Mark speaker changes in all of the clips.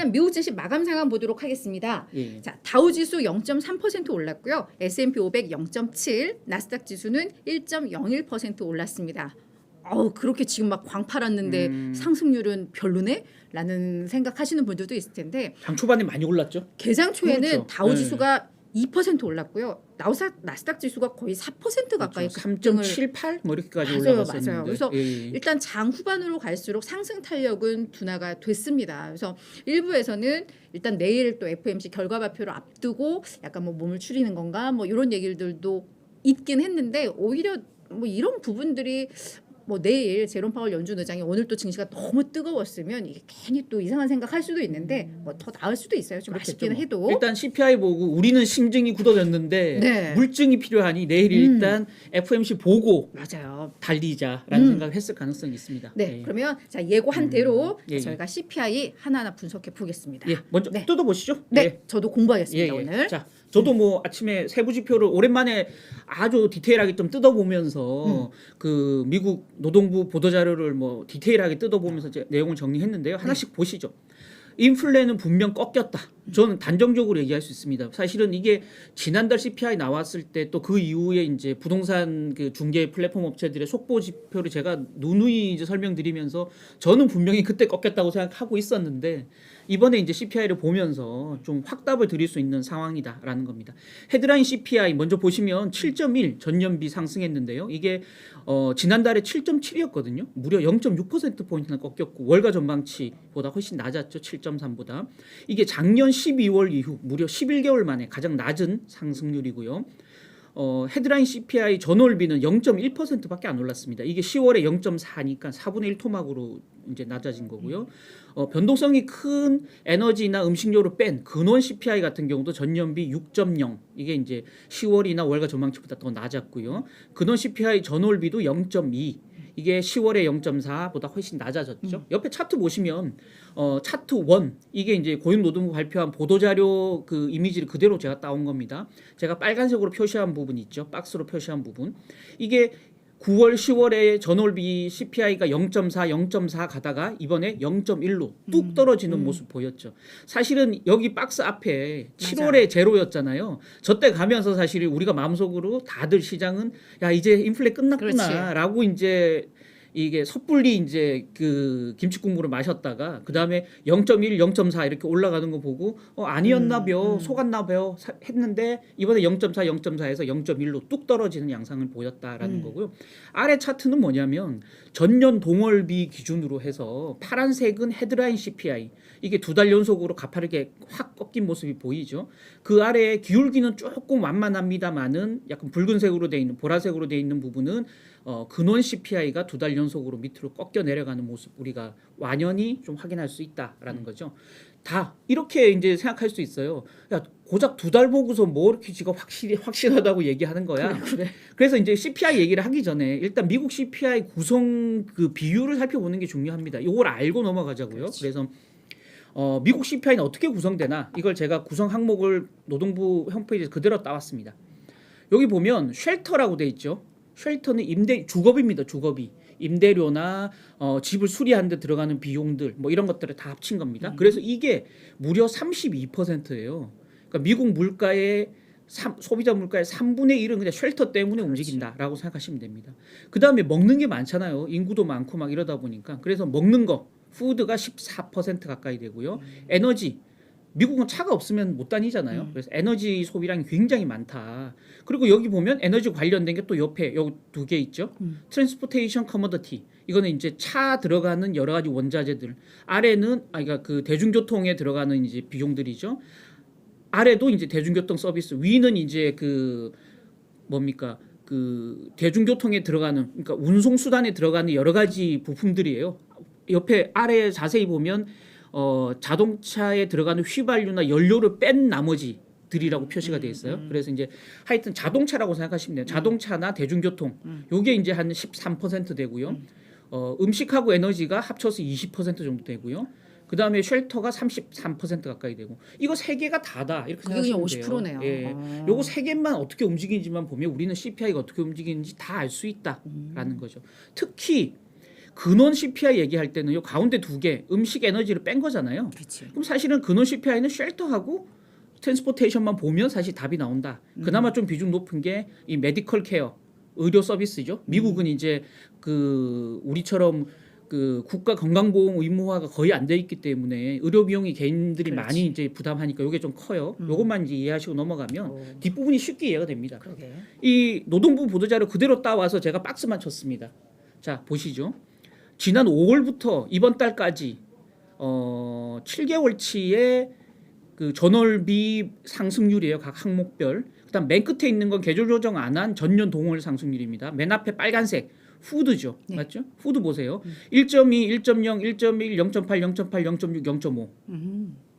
Speaker 1: 일단은 미국 증시 마감 상황 보도록 하겠습니다.
Speaker 2: 예.
Speaker 1: 자, 다우지수 0.3% 올랐고요. S&P 500 0.7, 나스닥 지수는 1.01% 올랐습니다. 그렇게 지금 막 광팔았는데 상승률은 별로네? 라는 생각하시는 분들도 있을 텐데
Speaker 2: 장 초반에 많이 올랐죠.
Speaker 1: 개장 초에는
Speaker 2: 그렇죠.
Speaker 1: 다우지수가 2% 올랐고요. 나스닥 지수가 거의 4% 가까이
Speaker 2: 그렇죠.
Speaker 1: 급등을
Speaker 2: 3.78 뭐 이렇게까지
Speaker 1: 맞아요.
Speaker 2: 올라갔었는데.
Speaker 1: 그래서
Speaker 2: 예.
Speaker 1: 일단 장 후반으로 갈수록 상승 탄력은 둔화가 됐습니다. 그래서 일부에서는 일단 내일 또 FOMC 결과 발표를 앞두고 약간 뭐 몸을 추리는 건가 뭐 이런 얘기들도 있긴 했는데 오히려 뭐 이런 부분들이 뭐 내일 제롬 파월 연준 의장이 오늘 또 증시가 너무 뜨거웠으면 이게 괜히 또 이상한 생각할 수도 있는데 뭐 더 나을 수도 있어요. 좀 아쉽기는
Speaker 2: 뭐.
Speaker 1: 해도.
Speaker 2: 일단 CPI 보고 우리는 심증이 굳어졌는데
Speaker 1: 네.
Speaker 2: 물증이 필요하니 내일 일단 FOMC 보고
Speaker 1: 맞아요.
Speaker 2: 달리자라는 생각을 했을 가능성이 있습니다.
Speaker 1: 네,
Speaker 2: 예.
Speaker 1: 그러면 자 예고한 대로
Speaker 2: 예, 예.
Speaker 1: 저희가 CPI 하나하나 분석해 보겠습니다.
Speaker 2: 예, 먼저
Speaker 1: 네.
Speaker 2: 뜯어보시죠.
Speaker 1: 네,
Speaker 2: 예.
Speaker 1: 저도 공부하겠습니다 오늘.
Speaker 2: 자, 저도 뭐 아침에 세부 지표를 오랜만에 아주 디테일하게 좀 뜯어보면서 그 미국 노동부 보도 자료를 뭐 디테일하게 뜯어보면서 이제 내용을 정리했는데요. 하나씩 보시죠. 인플레는 분명 꺾였다. 저는 단정적으로 얘기할 수 있습니다. 사실은 이게 지난달 CPI 나왔을 때 또 그 이후에 이제 부동산 그 중개 플랫폼 업체들의 속보 지표를 제가 누누이 이제 설명드리면서 저는 분명히 그때 꺾였다고 생각하고 있었는데 이번에 이제 CPI를 보면서 좀 확답을 드릴 수 있는 상황이다라는 겁니다. 헤드라인 CPI 먼저 보시면 7.1 전년비 상승했는데요. 이게 지난달에 7.7이었거든요. 무려 0.6% 포인트나 꺾였고 월가 전망치보다 훨씬 낮았죠. 7.3보다. 이게 작년 12월 이후 무려 11개월 만에 가장 낮은 상승률이고요. 헤드라인 CPI 전월비는 0.1%밖에 안 올랐습니다. 이게 10월에 0.4니까 4분의 1 토막으로 이제 낮아진 거고요. 변동성이 큰 에너지나 음식료를 뺀 근원 CPI 같은 경우도 전년비 6.0 이게 이제 10월이나 월가 전망치보다 더 낮았고요. 근원 CPI 전월비도 0.2 이게 10월에 0.4보다 훨씬 낮아졌죠. 옆에 차트 보시면 차트 1 이게 이제 고용노동부 발표한 보도자료 그 이미지를 그대로 제가 따온 겁니다. 제가 빨간색으로 표시한 부분 있죠. 박스로 표시한 부분. 이게 9월, 10월에 전월비 CPI가 0.4, 0.4 가다가 이번에 0.1로 뚝 떨어지는 모습 보였죠. 사실은 여기 박스 앞에 7월에 제로였잖아요. 저때 가면서 사실 우리가 마음속으로 다들 시장은 야 이제 인플레 끝났구나라고 이제 이게 섣불리 이제 그 김치 국물을 마셨다가 그 다음에 0.1, 0.4 이렇게 올라가는 거 보고 아니었나벼 속았나벼 했는데 이번에 0.4, 0.4에서 0.1로 뚝 떨어지는 양상을 보였다라는 거고요. 아래 차트는 뭐냐면 전년 동월비 기준으로 해서 파란색은 헤드라인 CPI 이게 두 달 연속으로 가파르게 확 꺾인 모습이 보이죠. 그 아래에 기울기는 조금 완만합니다만은 약간 붉은색으로 돼 있는 보라색으로 돼 있는 부분은 근원 CPI가 두 달 연속으로 밑으로 꺾여 내려가는 모습 우리가 완연히 좀 확인할 수 있다라는 거죠. 다 이렇게 이제 생각할 수 있어요. 야 고작 두 달 보고서 뭐 이렇게 지가 확실하다고 얘기하는 거야.
Speaker 1: 그래.
Speaker 2: 그래서 이제 CPI 얘기를 하기 전에 일단 미국 CPI 구성 그 비율을 살펴보는 게 중요합니다. 이걸 알고 넘어가자고요.
Speaker 1: 그렇지.
Speaker 2: 그래서 미국 CPI는 어떻게 구성되나 이걸 제가 구성 항목을 노동부 홈페이지에서 그대로 따왔습니다. 여기 보면 쉘터라고 돼 있죠. 쉘터는 주거비입니다. 주거비. 임대료나 집을 수리하는 데 들어가는 비용들 뭐 이런 것들을 다 합친 겁니다. 그래서 이게 무려 32%예요. 그러니까 미국 물가의 소비자 물가의 3분의 1은 그냥 쉘터 때문에 움직인다라고 생각하시면 됩니다. 그 다음에 먹는 게 많잖아요. 인구도 많고 막 이러다 보니까. 그래서 먹는 거, 푸드가 14% 가까이 되고요. 에너지, 미국은 차가 없으면 못 다니잖아요. 그래서 에너지 소비량이 굉장히 많다. 그리고 여기 보면 에너지 관련된 게 또 옆에 여기 두 개 있죠. 트랜스포테이션 커머더티. 이거는 이제 차 들어가는 여러 가지 원자재들. 아래는 그러니까 그 대중교통에 들어가는 이제 비용들이죠. 아래도 이제 대중교통 서비스, 위는 이제 그 뭡니까? 그 대중교통에 들어가는 그러니까 운송 수단에 들어가는 여러 가지 부품들이에요. 옆에 아래 자세히 보면 자동차에 들어가는 휘발유나 연료를 뺀 나머지들이라고 표시가 되어 있어요. 그래서 이제 하여튼 자동차라고 생각하시면 돼요. 자동차나 대중교통. 요게 이제 한 13% 되고요. 음식하고 에너지가 합쳐서 20% 정도 되고요. 그 다음에 쉘터가 33% 가까이 되고 이거 세 개가 다다 이렇게
Speaker 1: 그게 그냥
Speaker 2: 생각하시면 돼요.
Speaker 1: 50%네요.
Speaker 2: 예, 요거 세 개만 어떻게 움직이는지만 보면 우리는 CPI가 어떻게 움직이는지 다 알 수 있다라는 거죠. 특히 근원 CPI 얘기할 때는 요 가운데 두 개 음식 에너지를 뺀 거잖아요.
Speaker 1: 그렇지.
Speaker 2: 그럼 사실은 근원 CPI는 쉘터하고 트랜스포테이션만 보면 사실 답이 나온다. 그나마 좀 비중 높은 게 이 메디컬 케어 의료 서비스죠. 미국은 이제 그 우리처럼 그 국가 건강보험 의무화가 거의 안 돼 있기 때문에 의료 비용이 개인들이
Speaker 1: 그렇지.
Speaker 2: 많이 이제 부담하니까 이게 좀 커요. 요것만 이제 이해하시고 넘어가면 뒷부분이 쉽게 이해가 됩니다.
Speaker 1: 그러게.
Speaker 2: 이 노동부 보도자료 그대로 따와서 제가 박스만 쳤습니다. 자 보시죠. 지난 5월부터 이번 달까지 7개월치의 그 전월비 상승률이에요. 각 항목별. 그다음 맨 끝에 있는 건 계절 조정 안 한 전년 동월 상승률입니다. 맨 앞에 빨간색 푸드죠.
Speaker 1: 네.
Speaker 2: 맞죠? 푸드 보세요. 1.2, 1.0, 1.1, 0.8, 0.8, 0.6, 0.5.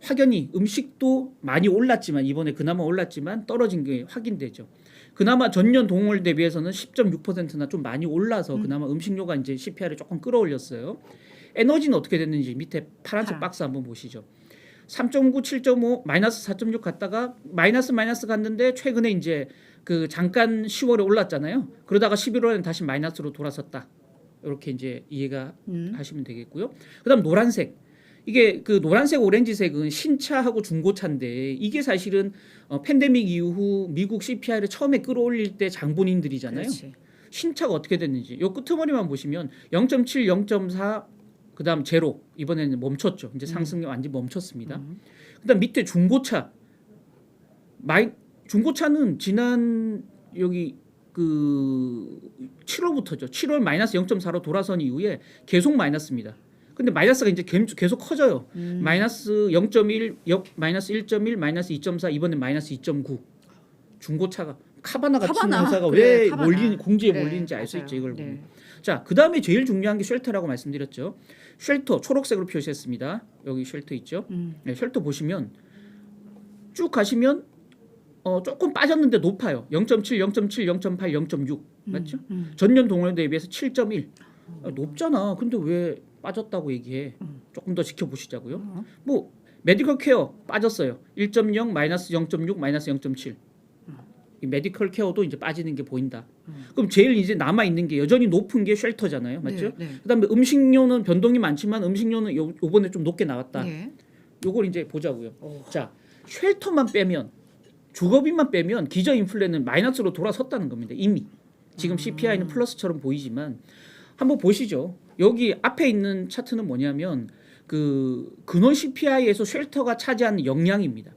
Speaker 2: 확연히 음식도 많이 올랐지만 이번에 그나마 올랐지만 떨어진 게 확인되죠. 그나마 전년 동월 대비해서는 10.6%나 좀 많이 올라서 그나마 음식료가 이제 CPI를 조금 끌어올렸어요. 에너지는 어떻게 됐는지 밑에 파란색 박스 한번 보시죠. 3.9, 7.5, 마이너스 4.6 갔다가 마이너스 갔는데 최근에 이제 그 잠깐 10월에 올랐잖아요. 그러다가 11월에는 다시 마이너스로 돌아섰다. 이렇게 이제 이해가 하시면 되겠고요. 그다음 노란색. 이게 그 노란색 오렌지색은 신차하고 중고차인데 이게 사실은 팬데믹 이후 미국 CPI를 처음에 끌어올릴 때 장본인들이잖아요.
Speaker 1: 그렇지.
Speaker 2: 신차가 어떻게 됐는지 요 끄트머리만 보시면 0.7, 0.4 그다음 제로 이번에는 멈췄죠. 이제 상승이 완전 멈췄습니다. 그다음 밑에 중고차 중고차는 지난 여기 그 7월부터죠. 7월 마이너스 0.4로 돌아선 이후에 계속 마이너스입니다. 근데 마이너스가 이제 계속 커져요. 마이너스 0.1, 마이너스 1.1, 마이너스 2.4 이번에 마이너스 2.9. 중고차가 카바나 같은 회사가 왜
Speaker 1: 카바나.
Speaker 2: 몰리는 공지에
Speaker 1: 그래,
Speaker 2: 몰리는지 알 수
Speaker 1: 맞아요.
Speaker 2: 있죠. 이걸 보면.
Speaker 1: 네.
Speaker 2: 자, 그다음에 제일 중요한 게 쉘터라고 말씀드렸죠. 쉘터 초록색으로 표시했습니다. 여기 쉘터 있죠. 네, 쉘터 보시면 쭉 가시면 조금 빠졌는데 높아요. 0.7, 0.7, 0.8, 0.6 맞죠? 전년 동월 대비해서 7.1 높잖아. 근데 왜 빠졌다고 얘기해? 조금 더 지켜보시자고요. 뭐 메디컬 케어 빠졌어요. 1.0 마이너스 0.6 마이너스 0.7 이 메디컬 케어도 이제 빠지는 게 보인다. 그럼 제일 이제 남아 있는 게 여전히 높은 게 쉘터잖아요, 맞죠?
Speaker 1: 네, 네.
Speaker 2: 그다음에 음식료는 변동이 많지만 음식료는 요번에 좀 높게 나왔다.
Speaker 1: 네.
Speaker 2: 요걸 이제 보자고요. 자, 쉘터만 빼면 주거비만 빼면 기저 인플레는 마이너스로 돌아섰다는 겁니다. 이미 지금 CPI는 플러스처럼 보이지만 한번 보시죠. 여기 앞에 있는 차트는 뭐냐면 그 근원 CPI에서 쉘터가 차지하는 영향입니다.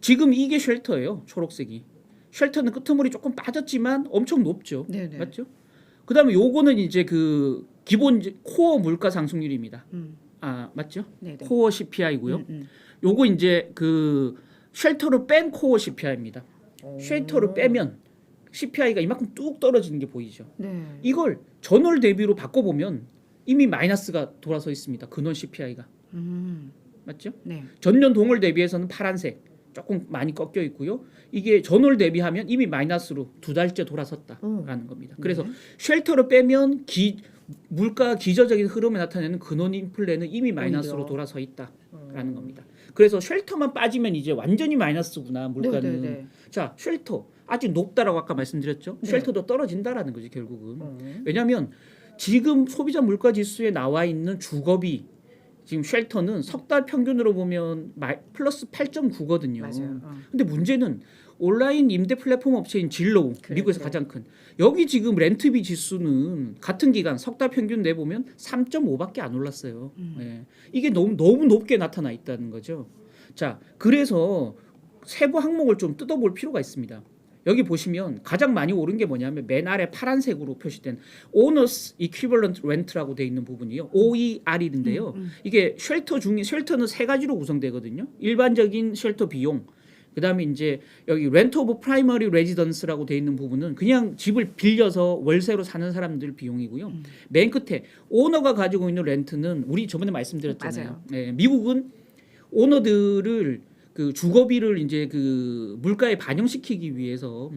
Speaker 2: 지금 이게 쉘터예요, 초록색이. 쉘터는 끄트머리 조금 빠졌지만 엄청 높죠.
Speaker 1: 네네.
Speaker 2: 맞죠? 그다음에 요거는 이제 그 기본 코어 물가 상승률입니다. 아, 맞죠?
Speaker 1: 네네.
Speaker 2: 코어 CPI고요. 요거 이제 그 쉘터를 뺀 코어 CPI입니다. 쉘터를 빼면 CPI가 이만큼 뚝 떨어지는 게 보이죠.
Speaker 1: 네.
Speaker 2: 이걸 전월 대비로 바꿔보면 이미 마이너스가 돌아서 있습니다. 근원 CPI가. 맞죠?
Speaker 1: 네.
Speaker 2: 전년 동월 대비해서는 파란색 조금 많이 꺾여 있고요. 이게 전월 대비하면 이미 마이너스로 두 달째 돌아섰다라는 겁니다. 그래서 쉘터를 빼면 물가 기저적인 흐름에 나타내는 근원 인플레는 이미 마이너스로
Speaker 1: 오히려.
Speaker 2: 돌아서 있다라는 겁니다. 그래서 쉘터만 빠지면 이제 완전히 마이너스구나 물가는.
Speaker 1: 네네네.
Speaker 2: 자, 쉘터 아직 높다라고 아까 말씀드렸죠.
Speaker 1: 네.
Speaker 2: 쉘터도 떨어진다라는 거지 결국은. 왜냐하면 지금 소비자 물가 지수에 나와 있는 주거비 지금 쉘터는 석 달 평균으로 보면 플러스 8.9거든요.
Speaker 1: 맞아요.
Speaker 2: 근데 문제는 온라인 임대 플랫폼 업체인 진로우 미국에서 가장 큰 여기 지금 렌트비 지수는 같은 기간 석 달 평균 내보면 3.5밖에 안 올랐어요. 예. 이게 너무 높게 나타나 있다는 거죠. 자, 그래서 세부 항목을 좀 뜯어볼 필요가 있습니다. 여기 보시면 가장 많이 오른 게 뭐냐면 맨 아래 파란색으로 표시된 Owners Equivalent Rent라고 돼 있는 부분이요. OER인데요. 이게 쉘터는 세 가지로 구성되거든요. 일반적인 쉘터 비용, 그다음에 이제 여기 Rent of Primary Residence라고 돼 있는 부분은 그냥 집을 빌려서 월세로 사는 사람들 비용이고요. 맨 끝에 오너가 가지고 있는 렌트는 우리 저번에 말씀드렸잖아요.
Speaker 1: 맞아요.
Speaker 2: 네, 미국은 오너들을 그 주거비를 이제 그 물가에 반영시키기 위해서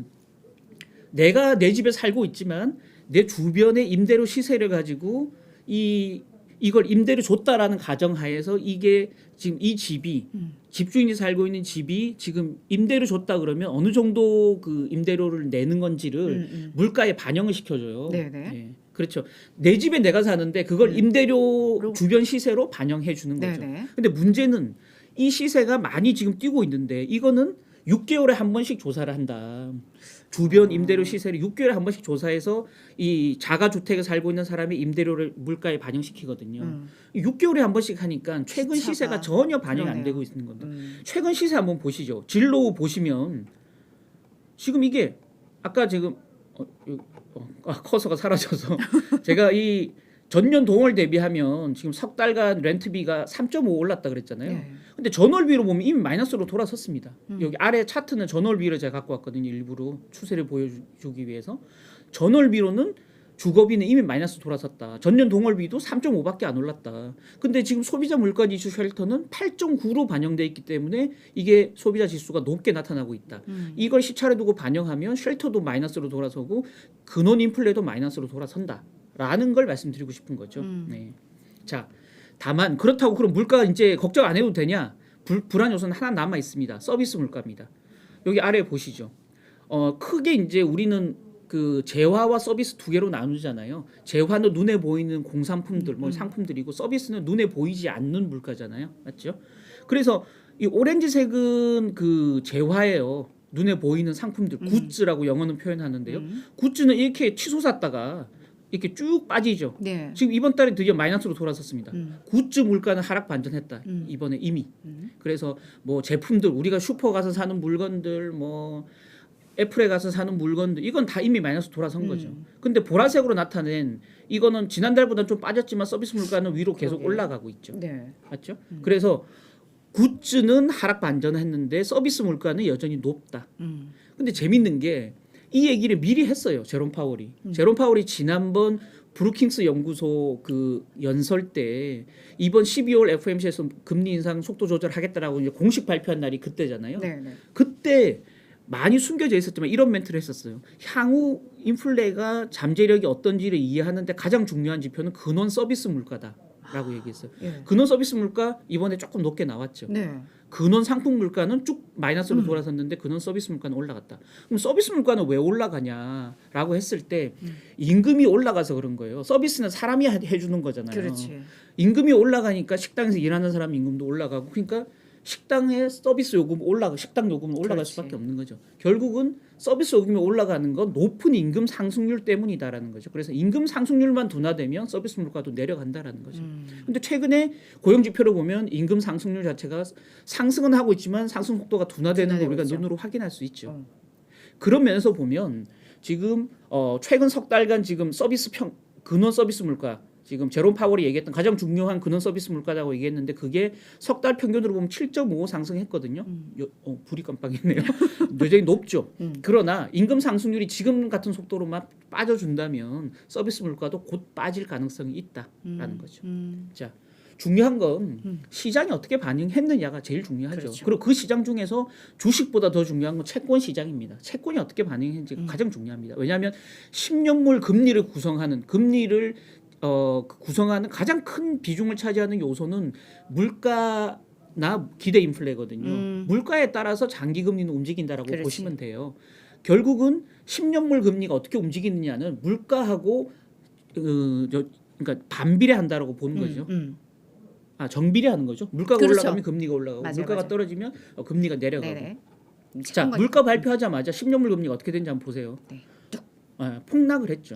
Speaker 2: 내가 내 집에 살고 있지만 내 주변의 임대료 시세를 가지고 이걸 임대료 줬다라는 가정하에서 이게 지금 이 집이 집주인이 살고 있는 집이 지금 임대료 줬다 그러면 어느 정도 그 임대료를 내는 건지를 물가에 반영을 시켜줘요.
Speaker 1: 네네.
Speaker 2: 예. 그렇죠. 내 집에 내가 사는데 그걸 임대료
Speaker 1: 그리고-
Speaker 2: 주변 시세로 반영해 주는 거죠.
Speaker 1: 네네.
Speaker 2: 근데 문제는 이 시세가 많이 지금 뛰고 있는데 이거는 6개월에 한 번씩 조사를 한다. 주변 임대료 시세를 6개월에 한 번씩 조사해서 이 자가 주택에 살고 있는 사람이 임대료를 물가에 반영시키거든요. 6개월에 한 번씩 하니까 최근
Speaker 1: 시차가
Speaker 2: 시세가 전혀 반영이 안
Speaker 1: 그러네요.
Speaker 2: 되고 있는 겁니다. 최근 시세 한번 보시죠. 진로 보시면 지금 이게 아까 지금 커서가 사라져서 제가 이 전년 동월 대비하면 지금 석 달간 렌트비가 3.5 올랐다 그랬잖아요.
Speaker 1: 네.
Speaker 2: 근데 전월비로 보면 이미 마이너스로 돌아섰습니다. 여기 아래 차트는 전월비를 제가 갖고 왔거든요. 일부러 추세를 보여주기 위해서. 전월비로는 주거비는 이미 마이너스 돌아섰다. 전년 동월비도 3.5밖에 안 올랐다. 근데 지금 소비자 물가 지수 쉘터는 8.9로 반영돼 있기 때문에 이게 소비자 지수가 높게 나타나고 있다. 이걸 시차를 두고 반영하면 쉘터도 마이너스로 돌아서고 근원 인플레도 마이너스로 돌아선다라는 걸 말씀드리고 싶은 거죠. 네. 자, 다만 그렇다고 그럼 물가 이제 걱정 안 해도 되냐? 불안 요소는 하나 남아 있습니다. 서비스 물가입니다. 여기 아래 보시죠. 크게 이제 우리는 그 재화와 서비스 두 개로 나누잖아요. 재화는 눈에 보이는 공산품들, 뭐 상품들이고 서비스는 눈에 보이지 않는 물가잖아요. 맞죠? 그래서 이 오렌지색은 그 재화예요. 눈에 보이는 상품들, 굿즈라고 영어는 표현하는데요. 굿즈는 이렇게 치솟았다가 이렇게 쭉 빠지죠.
Speaker 1: 네.
Speaker 2: 지금 이번 달에 드디어 마이너스로 돌아섰습니다. 굿즈 물가는 하락 반전했다. 이번에 이미. 그래서 뭐 제품들 우리가 슈퍼 가서 사는 물건들 뭐 애플에 가서 사는 물건들 이건 다 이미 마이너스 돌아선 거죠. 근데 보라색으로 나타낸 이거는 지난달보다 좀 빠졌지만 서비스 물가는 위로 계속
Speaker 1: 그러게요.
Speaker 2: 올라가고 있죠.
Speaker 1: 네.
Speaker 2: 맞죠? 그래서 굿즈는 하락 반전했는데 서비스 물가는 여전히 높다. 근데 재밌는 게 이 얘기를 미리 했어요. 제롬 파월이. 제롬 파월이 지난번 브루킹스 연구소 그 연설 때 이번 12월 FOMC에서 금리 인상 속도 조절하겠다라고 이제 공식 발표한 날이 그때잖아요.
Speaker 1: 네. 네.
Speaker 2: 그때 많이 숨겨져 있었지만 이런 멘트를 했었어요. 향후 인플레가 잠재력이 어떤지를 이해하는데 가장 중요한 지표는 근원 서비스 물가다라고 얘기했어요.
Speaker 1: 예.
Speaker 2: 근원 서비스 물가 이번에 조금 높게 나왔죠.
Speaker 1: 네.
Speaker 2: 근원 상품 물가는 쭉 마이너스로 돌아섰는데 근원 서비스 물가는 올라갔다. 그럼 서비스 물가는 왜 올라가냐라고 했을 때 임금이 올라가서 그런 거예요. 서비스는 사람이 해주는 거잖아요.
Speaker 1: 그렇지.
Speaker 2: 임금이 올라가니까 식당에서 일하는 사람 임금도 올라가고 그러니까 식당의 서비스 요금 식당 요금은 올라갈
Speaker 1: 그렇지.
Speaker 2: 수밖에 없는 거죠. 결국은 서비스 요금이 올라가는 건 높은 임금 상승률 때문이다라는 거죠. 그래서 임금 상승률만 둔화되면 서비스 물가도 내려간다라는 거죠. 근데 최근에 고용 지표를 보면 임금 상승률 자체가 상승은 하고 있지만 상승 속도가 둔화되는 걸 우리가
Speaker 1: 둔화되고 있죠.
Speaker 2: 눈으로 확인할 수 있죠. 그런 면에서 보면 지금 최근 석 달간 지금 근원 서비스 물가 지금 제롬 파월이 얘기했던 가장 중요한 근원 서비스 물가라고 얘기했는데 그게 석 달 평균으로 보면 7.5 상승했거든요. 불이 깜빡이네요. 여전히 높죠. 그러나 임금 상승률이 지금 같은 속도로만 빠져준다면 서비스 물가도 곧 빠질 가능성이 있다라는 거죠. 자, 중요한 건 시장이 어떻게 반응했느냐가 제일 중요하죠.
Speaker 1: 그렇죠.
Speaker 2: 그리고 그 시장 중에서 주식보다 더 중요한 건 채권 시장입니다. 채권이 어떻게 반응했는지가 가장 중요합니다. 왜냐하면 10년물 금리를 구성하는 가장 큰 비중을 차지하는 요소는 물가나 기대 인플레거든요. 물가에 따라서 장기 금리는 움직인다라고
Speaker 1: 그렇지.
Speaker 2: 보시면 돼요. 결국은 10년물 금리가 어떻게 움직이느냐는 물가하고 그러니까 반비례한다라고 보는 거죠. 정비례하는 거죠. 물가가
Speaker 1: 그렇죠.
Speaker 2: 올라가면 금리가 올라가고
Speaker 1: 맞아요,
Speaker 2: 물가가
Speaker 1: 맞아요.
Speaker 2: 떨어지면 금리가 내려가고.
Speaker 1: 네네.
Speaker 2: 자, 물가 발표하자마자 10년물 금리가 어떻게 되는지 한번 보세요.
Speaker 1: 네.
Speaker 2: 폭락을 했죠.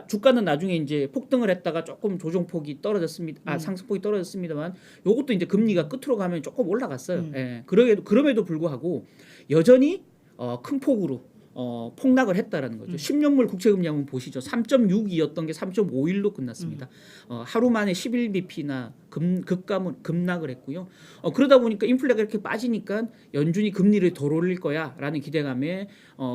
Speaker 2: 주가는 나중에 이제 폭등을 했다가 조금 조정폭이 떨어졌습니다. 상승폭이 떨어졌습니다만 요것도 이제 금리가 끝으로 가면 조금 올라갔어요. 예. 그럼에도 불구하고 여전히 큰 폭으로 폭락을 했다라는 거죠. 10년물 국채금리 한번 보시죠. 3.62였던 게 3.51로 끝났습니다. 하루 만에 11bp나 급락을 했고요. 그러다 보니까 인플레가 이렇게 빠지니까 연준이 금리를 덜 올릴 거야라는 기대감에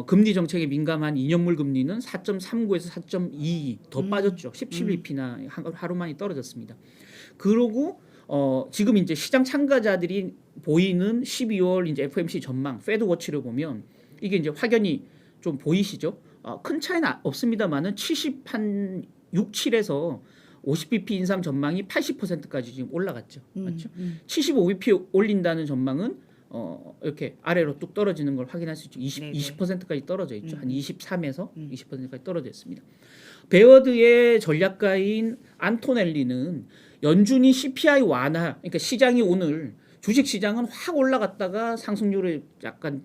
Speaker 2: 금리 정책에 민감한 2년물 금리는 4.39에서 4.22 더 빠졌죠. 17bp나 하루 만에 떨어졌습니다. 그러고 지금 이제 시장 참가자들이 보이는 12월 이제 FOMC 전망, 패드 워치를 보면 이게 이제 확연히 좀 보이시죠? 큰 차이는 없습니다만은 6, 7에서 50bp 인상 전망이 80%까지 지금 올라갔죠. 맞죠? 75bp 올린다는 전망은 이렇게 아래로 뚝 떨어지는 걸 확인할 수 있죠. 20%까지 떨어져 있죠. 한 23에서 20%까지 떨어져 있습니다. 베어드의 전략가인 안토넬리는 연준이 CPI 완화, 그러니까 시장이 오늘 주식 시장은 확 올라갔다가 상승률이 약간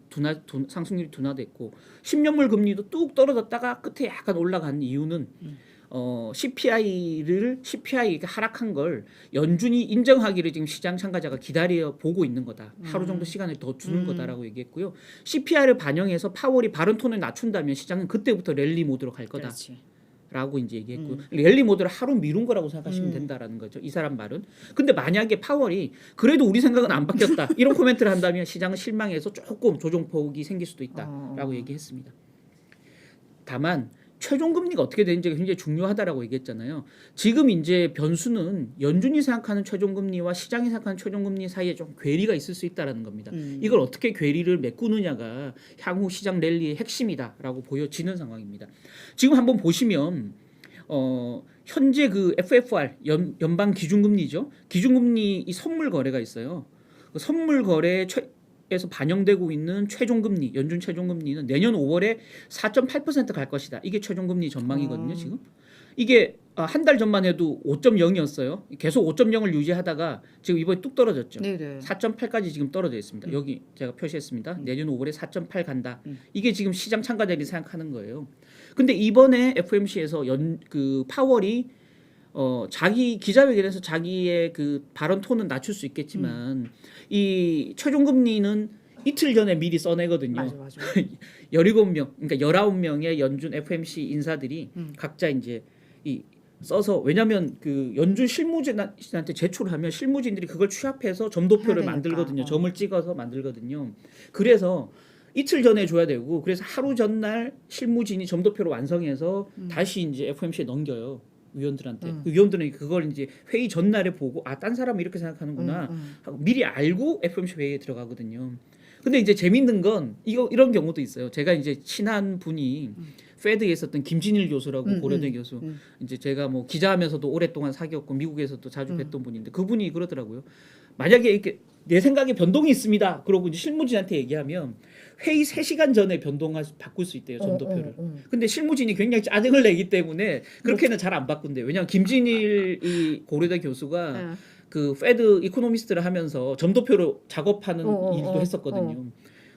Speaker 2: 상승률이 둔화됐고 10년물 금리도 뚝 떨어졌다가 끝에 약간 올라간 이유는 CPI가 하락한 걸 연준이 인정하기를 지금 시장 참가자가 기다려 보고 있는 거다. 하루 정도 시간을 더 주는 거다라고 얘기했고요. CPI를 반영해서 파월이 발언 톤을 낮춘다면 시장은 그때부터 랠리 모드로 갈 거다.
Speaker 1: 그렇지.
Speaker 2: 라고 이제 얘기했고 랠리 모드를 하루 미룬 거라고 생각하시면 된다라는 거죠. 이 사람 말은. 근데 만약에 파월이 그래도 우리 생각은 안 바뀌었다. 이런 코멘트를 한다면 시장은 실망해서 조금 조정폭이 생길 수도 있다라고 얘기했습니다. 다만 최종 금리가 어떻게 되는지가 굉장히 중요하다라고 얘기했잖아요. 지금 이제 변수는 연준이 생각하는 최종 금리와 시장이 생각하는 최종 금리 사이에 좀 괴리가 있을 수 있다라는 겁니다. 이걸 어떻게 괴리를 메꾸느냐가 향후 시장 랠리의 핵심이다라고 보여지는 상황입니다. 지금 한번 보시면 현재 그 FFR 연방 기준금리죠. 기준금리 이 선물 거래가 있어요. 그 선물 거래 에서 반영되고 있는 최종금리, 연준 최종금리는 내년 5월에 4.8% 갈 것이다. 이게 최종금리 전망이거든요. 지금 이게 한 달 전만 해도 5.0이었어요. 계속 5.0을 유지하다가 지금 이번에 뚝 떨어졌죠.
Speaker 1: 네네.
Speaker 2: 4.8까지 지금 떨어져 있습니다. 여기 제가 표시했습니다. 내년 5월에 4.8 간다. 이게 지금 시장 참가자들이 생각하는 거예요. 근데 이번에 FOMC에서 그 파월이 자기 기자회견에서 자기의 그 발언 톤은 낮출 수 있겠지만 이 최종 금리는 이틀 전에 미리 써내거든요.
Speaker 1: 맞아.
Speaker 2: 17명, 그러니까 19명의 연준 FOMC 인사들이 각자 이제 이 써서 왜냐하면 그 연준 실무진한테 제출하면 실무진들이 그걸 취합해서 점도표를 만들거든요. 점을 찍어서 만들거든요. 그래서 이틀 전에 줘야 되고 그래서 하루 전날 실무진이 점도표를 완성해서 다시 이제 FOMC에 넘겨요. 위원들한테 그 위원들은 그걸 이제 회의 전날에 보고 딴 사람은 이렇게 생각하는구나 하고 미리 알고 FOMC 회의에 들어가거든요. 근데 이제 재밌는 건 이런 경우도 있어요. 제가 이제 친한 분이 페드에 있었던 김진일 교수라고 고려대 교수. 이제 제가 뭐 기자하면서도 오랫동안 사귀었고 미국에서도 자주 뵀던 분인데 그분이 그러더라고요. 만약에 이렇게 내 생각에 변동이 있습니다. 그러고 이제 실무진한테 얘기하면 회의 3시간 전에 바꿀 수 있대요. 점도표를. 근데 실무진이 굉장히 짜증을 내기 때문에 그렇게는 잘 안 바꾼대요. 왜냐하면 김진일 이 고려대 교수가 그 페드 이코노미스트를 하면서 점도표를 작업하는 일도 했었거든요.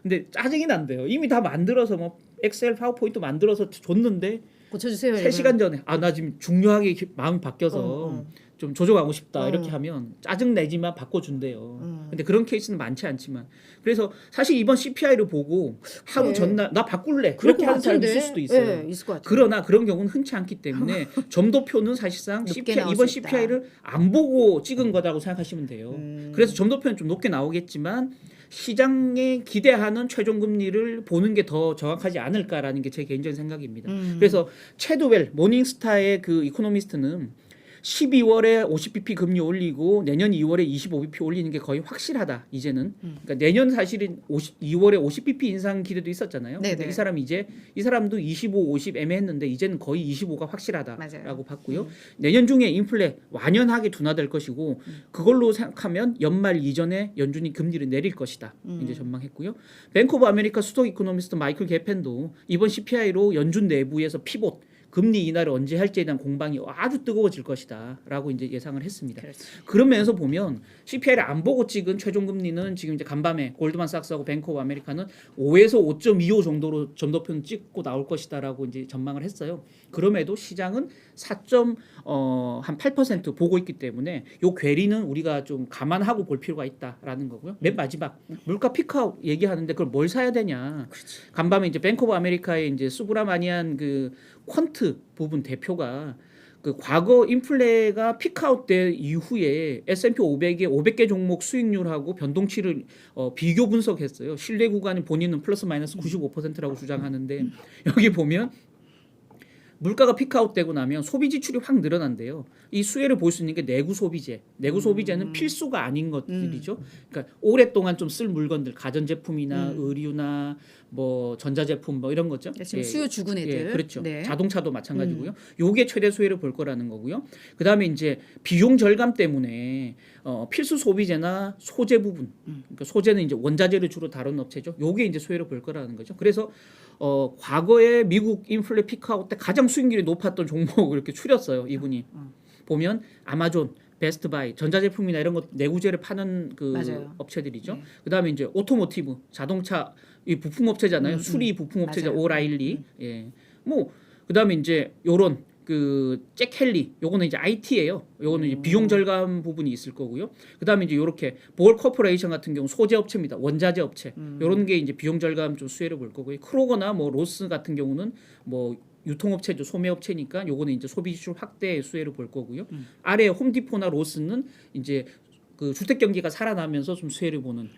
Speaker 2: 근데 짜증이 난대요. 이미 다 만들어서 뭐 엑셀 파워포인트 만들어서 줬는데
Speaker 1: 고쳐주세요.
Speaker 2: 3시간 전에 나 지금 중요하게 마음이 바뀌어서 좀 조정하고 싶다 이렇게 하면 짜증 내지만 바꿔준대요. 근데 그런 케이스는 많지 않지만 그래서 사실 이번 CPI를 보고 하루 전날 나 바꿀래 그렇게 하는 사람이 있을 수도 있어요.
Speaker 1: 네, 있을 것 같아요.
Speaker 2: 그러나 그런 경우는 흔치 않기 때문에 점도표는 사실상 이번 CPI를 안 보고 찍은 거라고 생각하시면 돼요. 그래서 점도표는 좀 높게 나오겠지만 시장에 기대하는 최종 금리를 보는 게 더 정확하지 않을까라는 게 제 개인적인 생각입니다. 그래서 채드웰 모닝스타의 그 이코노미스트는 12월에 50bp 금리 올리고 내년 2월에 25bp 올리는 게 거의 확실하다. 이제는. 그러니까 내년 사실은 2월에 50bp 인상 기대도 있었잖아요. 근데 이 사람도 25, 50 애매했는데 이제는 거의 25가 확실하다라고 봤고요. 내년 중에 인플레 완연하게 둔화될 것이고 그걸로 생각하면 연말 이전에 연준이 금리를 내릴 것이다. 이제 전망했고요. 뱅크 오브 아메리카 수석 이코노미스트 마이클 게펜도 이번 CPI로 연준 내부에서 피봇 금리 인하를 언제 할지에 대한 공방이 아주 뜨거워질 것이다라고 이제 예상을 했습니다. 그런 면에서 보면 CPI를 안 보고 찍은 최종 금리는 지금 이제 간밤에 골드만삭스하고 뱅크 오브 아메리카는 5에서 5.25 정도로 점도표는 찍고 나올 것이다라고 이제 전망을 했어요. 그럼에도 시장은 4.8% 보고 있기 때문에 요 괴리는 우리가 좀 감안하고 볼 필요가 있다라는 거고요. 맨 마지막 물가 피크아웃 얘기하는데 그걸 뭘 사야 되냐? 간밤에 이제 뱅크 오브 아메리카의 이제 수브라마니안 그 퀀트 부분 대표가 그 과거 인플레가 피크아웃 된 이후에 S&P 500의 500개 종목 수익률하고 변동치를 비교 분석했어요. 신뢰 구간이 본인은 플러스 마이너스 95%라고 주장하는데 여기 보면 물가가 피크아웃되고 나면 소비 지출이 확 늘어난대요. 이 수혜를 볼 수 있는 게 내구 소비재. 내구 소비재는 필수가 아닌 것들이죠. 그러니까 오랫동안 좀 쓸 물건들, 가전제품이나 의류나 뭐 전자제품 뭐 이런 거죠.
Speaker 1: 지금 수요 죽은 애들.
Speaker 2: 그렇죠. 네. 자동차도 마찬가지고요. 요게 최대 수혜를 볼 거라는 거고요. 그다음에 이제 비용 절감 때문에 필수 소비재나 소재 부분. 그러니까 소재는 이제 원자재를 주로 다루는 업체죠. 요게 이제 수혜를 볼 거라는 거죠. 그래서 과거에 미국 인플레 피크아웃 때 가장 수익률이 높았던 종목을 이렇게 추렸어요. 이분이 보면 아마존, 베스트바이, 전자제품이나 이런 것 내구재를 파는 그
Speaker 1: 맞아요.
Speaker 2: 업체들이죠.
Speaker 1: 네.
Speaker 2: 그다음에 이제 오토모티브, 자동차 이 부품 업체잖아요. 수리 부품 업체자
Speaker 1: 맞아요.
Speaker 2: 오라일리. 예. 뭐 그다음에 이제 요런 잭 켈리 요거는 이제 IT예요. 요거는 이제 비용 절감 부분이 있을 거고요. 그다음에 이제 요렇게 볼 코퍼레이션 같은 경우 소재 업체입니다. 원자재 업체. 요런 게 이제 비용 절감 좀 수혜를 볼 거고요. 크로거나 뭐 로스 같은 경우는 뭐 유통업체죠. 소매업체니까 요거는 이제 소비 지출 확대 수혜를 볼 거고요. 아래 홈디포나 로스는 이제 그 주택 경기가 살아나면서 좀 수혜를 보는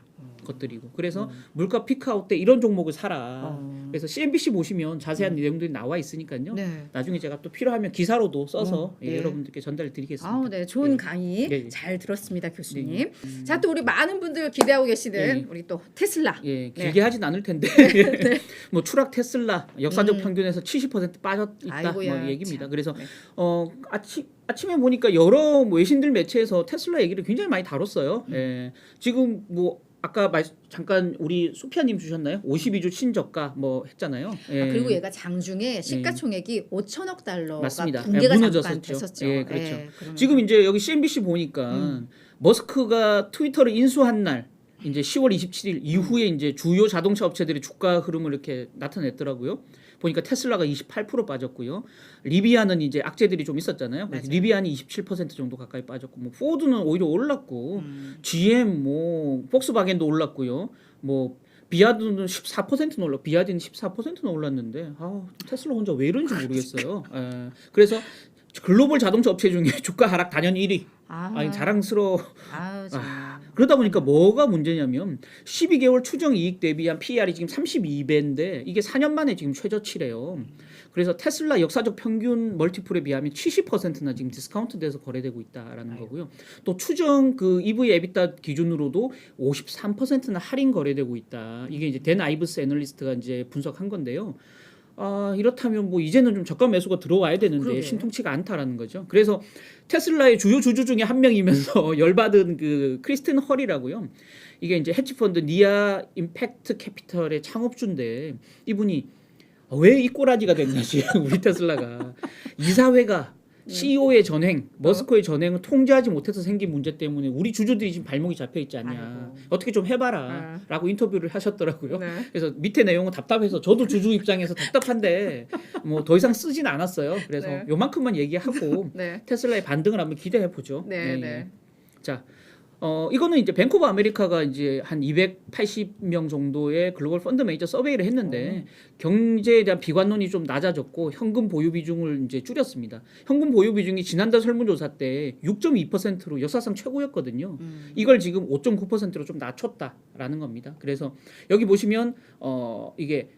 Speaker 2: 것들이고 그래서 물가 피크아웃 때 이런 종목을 사라. 그래서 CNBC 보시면 자세한 내용들이 나와 있으니까요.
Speaker 1: 네.
Speaker 2: 나중에 제가 또 필요하면 기사로도 써서
Speaker 1: 네.
Speaker 2: 여러분들께 전달드리겠습니다.
Speaker 1: 아, 네, 좋은
Speaker 2: 예.
Speaker 1: 강의
Speaker 2: 예, 예.
Speaker 1: 잘 들었습니다, 교수님.
Speaker 2: 예,
Speaker 1: 자, 또 우리 많은 분들 기대하고 계시는
Speaker 2: 예.
Speaker 1: 우리 또 테슬라.
Speaker 2: 예,
Speaker 1: 네.
Speaker 2: 길게 하진 않을 텐데 뭐 추락 테슬라 역사적 평균에서 70% 빠져 있다
Speaker 1: 아이고야,
Speaker 2: 뭐 얘기입니다.
Speaker 1: 참.
Speaker 2: 그래서
Speaker 1: 네.
Speaker 2: 아침에 보니까 여러 외신들 매체에서 테슬라 얘기를 굉장히 많이 다뤘어요. 예. 지금 뭐 아까 잠깐 우리 소피아님 주셨나요? 52주 신저가 뭐 했잖아요. 예.
Speaker 1: 아, 그리고 얘가 장중에 시가총액이 5천억 달러가
Speaker 2: 맞습니다.
Speaker 1: 붕괴가
Speaker 2: 예,
Speaker 1: 잠깐
Speaker 2: 무너졌었죠.
Speaker 1: 됐었죠.
Speaker 2: 예, 그렇죠.
Speaker 1: 그러면서.
Speaker 2: 지금 이제 여기 CNBC 보니까 머스크가 트위터를 인수한 날 이제 10월 27일 이후에 이제 주요 자동차 업체들의 주가 흐름을 이렇게 나타냈더라고요. 보니까 테슬라가 28% 빠졌고요. 리비아는 이제 악재들이 좀 있었잖아요. 그래서 리비안이 27% 정도 가까이 빠졌고, 뭐 포드는 오히려 올랐고, GM, 뭐 폭스바겐도 올랐고요. 뭐 비아드는 14%는 올랐. 비아드는 14%는 올랐는데, 테슬라 혼자 왜 이런지 모르겠어요. 예. 그래서 글로벌 자동차 업체 중에 주가 하락 단연 1위. 아니 자랑스러워.
Speaker 1: 정말.
Speaker 2: 그러다 보니까 뭐가 문제냐면 12개월 추정 이익 대비한 PER이 지금 32배인데 이게 4년 만에 지금 최저치래요. 그래서 테슬라 역사적 평균 멀티플에 비하면 70%나 지금 디스카운트돼서 거래되고 있다라는 거고요. 또 추정 그 EV 에비타 기준으로도 53%나 할인 거래되고 있다. 이게 이제 댄 아이브스 애널리스트가 이제 분석한 건데요. 이렇다면 뭐 이제는 좀 저가 매수가 들어와야 되는데
Speaker 1: 그러게요.
Speaker 2: 신통치가 않다라는 거죠. 그래서 테슬라의 주요 주주 중에 한 명이면서 열받은 그 크리스틴 헐이라고요. 이게 이제 헤지펀드 니아 임팩트 캐피털의 창업주인데 이분이 왜 이 꼬라지가 됐냐지 우리 테슬라가 이사회가 CEO의 전행, 머스크의 전행을 통제하지 못해서 생긴 문제 때문에 우리 주주들이 지금 발목이 잡혀 있지 않냐.
Speaker 1: 아이고.
Speaker 2: 어떻게 좀 해봐라라고 인터뷰를 하셨더라고요.
Speaker 1: 네.
Speaker 2: 그래서 밑에 내용은 답답해서 저도 주주 입장에서 답답한데 뭐 더 이상 쓰진 않았어요. 그래서
Speaker 1: 네.
Speaker 2: 요만큼만 얘기하고
Speaker 1: 네.
Speaker 2: 테슬라의 반등을 한번 기대해 보죠.
Speaker 1: 네, 네.
Speaker 2: 자. 이거는 이제 뱅크 오브 아메리카가 이제 한 280명 정도의 글로벌 펀드 매니저 서베이를 했는데 경제에 대한 비관론이 좀 낮아졌고 현금 보유 비중을 이제 줄였습니다. 현금 보유 비중이 지난달 설문조사 때 6.2%로 역사상 최고였거든요. 이걸 지금 5.9%로 좀 낮췄다라는 겁니다. 그래서 여기 보시면 이게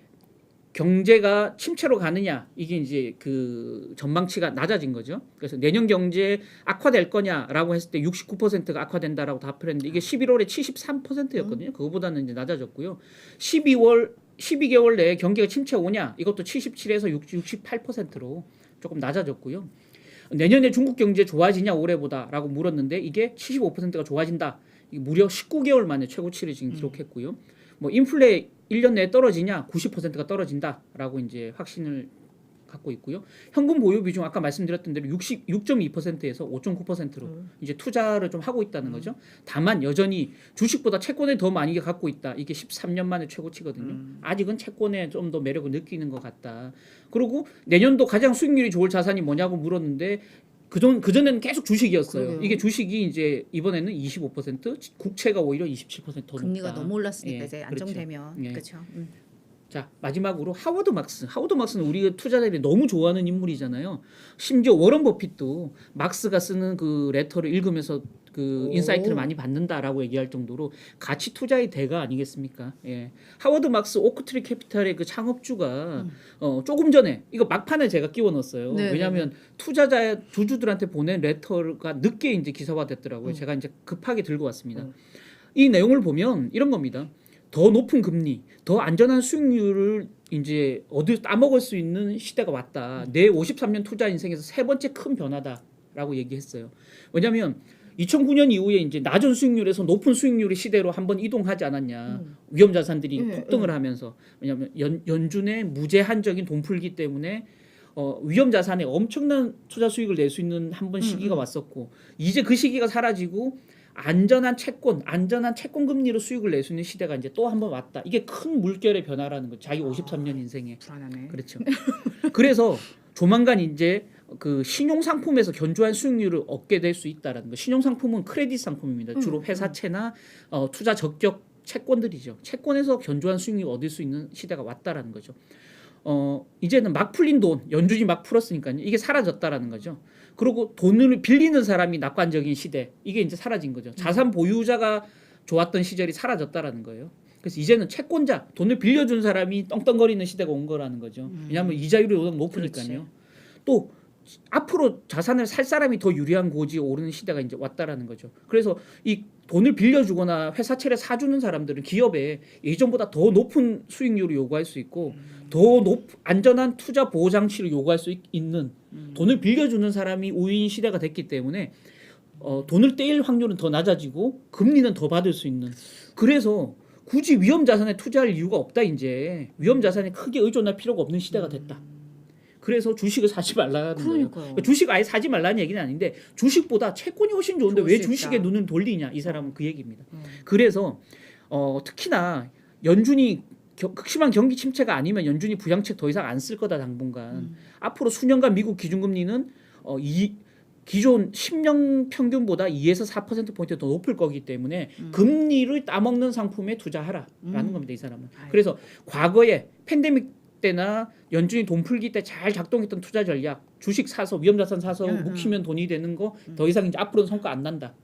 Speaker 2: 경제가 침체로 가느냐 이게 이제 그 전망치가 낮아진 거죠. 그래서 내년 경제 악화될 거냐라고 했을 때 69%가 악화된다라고 답을 했는데 이게 11월에 73%였거든요. 그거보다는 이제 낮아졌고요. 12개월 내에 경기가 침체 오냐 이것도 77에서 68%로 조금 낮아졌고요. 내년에 중국 경제 좋아지냐 올해보다라고 물었는데 이게 75%가 좋아진다. 이게 무려 19개월 만에 최고치를 지금 기록했고요. 뭐 인플레 1년 내에 떨어지냐 90%가 떨어진다라고 이제 확신을 갖고 있고요. 현금 보유 비중 아까 말씀드렸던 대로 6.2%에서 5.9%로 이제 투자를 좀 하고 있다는 거죠. 다만 여전히 주식보다 채권에 더 많이 갖고 있다. 이게 13년 만에 최고치거든요. 아직은 채권에 좀 더 매력을 느끼는 것 같다. 그리고 내년도 가장 수익률이 좋을 자산이 뭐냐고 물었는데 그전에는 계속 주식이었어요.
Speaker 1: 그러게요.
Speaker 2: 이게 주식이 이제 이번에는 25%, 국채가 오히려 27%더 높다.
Speaker 1: 금리가 너무 올랐으니까
Speaker 2: 예,
Speaker 1: 이제
Speaker 2: 그렇죠.
Speaker 1: 안정되면
Speaker 2: 예.
Speaker 1: 그렇죠.
Speaker 2: 자 마지막으로 하워드 막스. 하워드 막스는 우리 투자자들이 너무 좋아하는 인물이잖아요. 심지어 워런 버핏도 막스가 쓰는 그 레터를 읽으면서 그
Speaker 1: 오.
Speaker 2: 인사이트를 많이 받는다라고 얘기할 정도로 가치 투자의 대가 아니겠습니까? 예. 하워드 막스 오크트리 캐피탈의 그 창업주가 조금 전에 이거 막판에 제가 끼워 넣었어요.
Speaker 1: 네,
Speaker 2: 왜냐하면 투자자 주주들한테 보낸 레터가 늦게 이제 기사화됐더라고요. 제가 이제 급하게 들고 왔습니다. 이 내용을 보면 이런 겁니다. 더 높은 금리, 더 안전한 수익률을 이제 따먹을 수 있는 시대가 왔다. 내 53년 투자 인생에서 세 번째 큰 변화다라고 얘기했어요. 왜냐하면 2009년 이후에 이제 낮은 수익률에서 높은 수익률의 시대로 한번 이동하지 않았냐. 위험 자산들이 폭등을 하면서 왜냐하면 연준의 무제한적인 돈 풀기 때문에 위험 자산에 엄청난 투자 수익을 낼 수 있는 한 번 시기가 왔었고 이제 그 시기가 사라지고 안전한 채권 금리로 수익을 낼 수 있는 시대가 이제 또 한 번 왔다. 이게 큰 물결의 변화라는 거죠. 자기 53년 인생에.
Speaker 1: 불안하네.
Speaker 2: 그렇죠. 그래서 조만간 이제 그 신용 상품에서 견조한 수익률을 얻게 될 수 있다라는 거. 신용 상품은 크레딧 상품입니다. 주로 회사채나 투자 적격 채권들이죠. 채권에서 견조한 수익률을 얻을 수 있는 시대가 왔다라는 거죠. 이제는 막 풀린 돈, 연준이 막 풀었으니까요. 이게 사라졌다라는 거죠. 그리고 돈을 빌리는 사람이 낙관적인 시대, 이게 이제 사라진 거죠. 자산 보유자가 좋았던 시절이 사라졌다라는 거예요. 그래서 이제는 채권자, 돈을 빌려준 사람이 떵떵거리는 시대가 온 거라는 거죠. 왜냐하면 이자율이 워낙 높으니까요.
Speaker 1: 그렇지.
Speaker 2: 또 앞으로 자산을 살 사람이 더 유리한 고지에 오르는 시대가 이제 왔다라는 거죠. 그래서 이 돈을 빌려주거나 회사채를 사주는 사람들은 기업에 예전보다 더 높은 수익률을 요구할 수 있고 더 안전한 투자 보호 장치를 요구할 수 있는 돈을 빌려주는 사람이 우위인 시대가 됐기 때문에 돈을 떼일 확률은 더 낮아지고 금리는 더 받을 수 있는. 그래서 굳이 위험 자산에 투자할 이유가 없다. 이제 위험 자산에 크게 의존할 필요가 없는 시대가 됐다. 그래서 주식을 사지 말라는 거예요. 그러니까 주식 아예 사지 말라는 얘기는 아닌데 주식보다 채권이 훨씬 좋은데 왜 주식에 눈을 돌리냐 이 사람은 그 얘기입니다. 그래서 특히나 연준이 극심한 경기 침체가 아니면 연준이 부양책 더 이상 안 쓸 거다 당분간. 앞으로 수년간 미국 기준금리는 기존 10년 평균보다 2에서 4%포인트 더 높을 거기 때문에 금리를 따먹는 상품에 투자하라라는 겁니다. 이 사람은. 그래서 과거에 팬데믹 때나 연준이 돈 풀기 때 잘 작동했던 투자 전략, 주식 사서 위험자산 사서 묵히면 돈이 되는 거 더 이상 이제 앞으로는 성과 안 난다.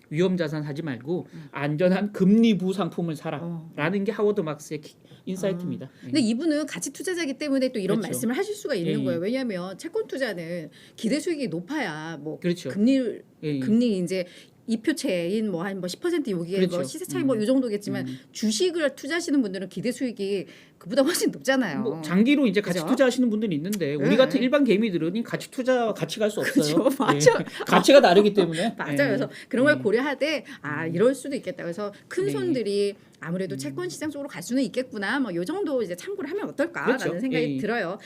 Speaker 2: 위험자산 사지 말고 안전한 금리부 상품을 사라라는 게 하워드 막스의 인사이트입니다.
Speaker 1: 근데 이분은 가치 투자자이기 때문에 또 이런
Speaker 2: 그렇죠.
Speaker 1: 말씀을 하실 수가 있는
Speaker 2: 예,
Speaker 1: 거예요. 왜냐하면 채권 투자는 기대 수익이 높아야 뭐
Speaker 2: 그렇죠.
Speaker 1: 금리 이제 이표채인 뭐 한 10% 여기에
Speaker 2: 그렇죠.
Speaker 1: 뭐 시세 차이 뭐 이 정도겠지만 주식을 투자하시는 분들은 기대 수익이 그보다 훨씬 높잖아요.
Speaker 2: 뭐 장기로 이제 같이
Speaker 1: 그죠?
Speaker 2: 투자하시는 분들이 있는데 우리 같은 일반 개미들은 이 가치 투자와 같이 갈 수 없어요.
Speaker 1: 그죠, 맞아.
Speaker 2: 가치가 다르기 때문에.
Speaker 1: 맞아요. 그래서 그런 걸 고려하되 이럴 수도 있겠다. 그래서 큰 손들이 아무래도 채권 시장 쪽으로 갈 수는 있겠구나. 뭐 요 정도 이제 참고를 하면 어떨까라는
Speaker 2: 그렇죠.
Speaker 1: 생각이 들어요.